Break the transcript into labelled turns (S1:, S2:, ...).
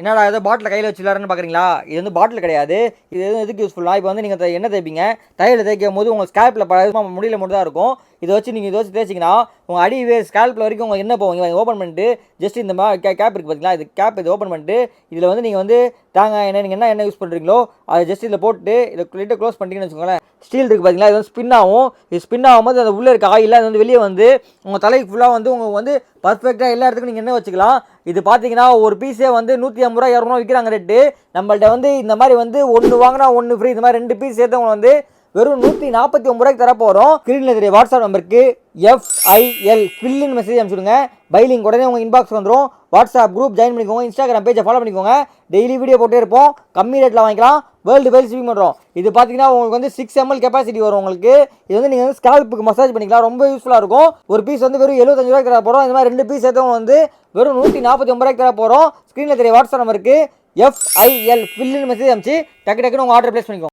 S1: என்னடா ஏதோ பாட்டில் கையில் வச்சுலாருன்னு பார்க்குறீங்களா? இது வந்து பாட்டில் கிடையாது. இது எதுக்கு யூஸ்ஃபுல்னா, இப்போ வந்து நீங்கள் எண்ணெய் தேய்ப்பீங்க. தையல் தேய்க்கும் போது உங்கள் ஸ்கேல்ப்பில் முடியல மட்டும் தான் இருக்கும். இதை வச்சு நீங்கள் இதை வச்சு தேய்ச்சிங்கன்னா உங்கள் அடி ஸ்கேல்ப்பில் வரைக்கும் உங்கள் எண்ணெய் போகும். இங்கே ஓப்பன் பண்ணிட்டு ஜஸ்ட் இந்த மாதிரி கேப் இருக்குது பார்த்தீங்களா, இது கேப் இது ஓப்பன் பண்ணிட்டு இதில் வந்து நீங்கள் வந்து தேங்காய் எண்ணெய் நீங்கள் என்ன எண்ணெய் யூஸ் பண்ணுறீங்களோ அதை ஜஸ்ட் இதில் போட்டு இதை லிட்டை க்ளோஸ் பண்ணிட்டீங்கன்னு வச்சுக்கோங்களேன். ஸ்டீல் இருக்குது பார்த்தீங்களா, இது வந்து ஸ்பின் ஆகும். இது ஸ்பின் ஆகும்போது அந்த உள்ளே இருக்க ஆயில் அது வந்து வெளியே வந்து உங்கள் தலைக்கு ஃபுல்லாக வந்து உங்களுக்கு வந்து பர்ஃபெக்டாக எல்லா இடத்துக்கும் நீங்கள் எண்ணெய் வச்சுக்கலாம். இது பார்த்தீங்கன்னா ஒரு பீஸே வந்து 150 ரூபா 200 விற்கிறாங்க ரேட்டு. நம்மள்ட்ட வந்து இந்த மாதிரி வந்து ஒன்று வாங்கினா ஒன்று ஃப்ரீ, இந்த மாதிரி 2 பீஸ் சேர்த்து உங்களுக்கு வந்து வெறும் 149 ரூபாய்க்கு தர போகிறோம். ஸ்க்ரீனில் தெரிய வாட்ஸ்அப் நம்பருக்கு FIL ஃபில்லின் மெசேஜ் அனுப்பிச்சுடுங்க. பைலிங் உடனே உங்கள் இன்பாக்ஸ் வந்துடும். வாட்ஸ்அப் குரூப் ஜாயின் பண்ணிக்கோங்க. இன்ஸ்டாகிராம் பேஜை ஃபாலோ பண்ணிக்கோங்க. டெய்லி வீடியோ போட்டே இருப்போம். கம்மி ரேட்டில் வாங்கிக்கலாம். வேர்ல்டு வைட் ஷிப்பிங் பண்ணுறோம். இது பார்த்தீங்கன்னா உங்களுக்கு வந்து 6 ml கெப்பாசிட்டி வரும். உங்களுக்கு இது வந்து நீங்கள் வந்து ஸ்கேல்ப்புக்கு மசாஜ் பண்ணிக்கலாம். ரொம்ப யூஸ்ஃபுல்லாக இருக்கும். ஒரு பீஸ் வந்து வெறும் 75 ரூபாய்க்கு தர போகிறோம். இந்த மாதிரி 2 பீஸ் சேர்த்து வந்து வெறும் 149 ரூபாய்க்கு தர போகிறோம். ஸ்க்ரீனில் தெரிய வாட்ஸ்அப் நம்பருக்கு FIL ஃபில்லின் மெசேஜ் அனுப்பிச்சு டக்கு டக்குன்னு உங்கள் ஆர்டர் ப்ளேஸ் பண்ணிக்கோங்க.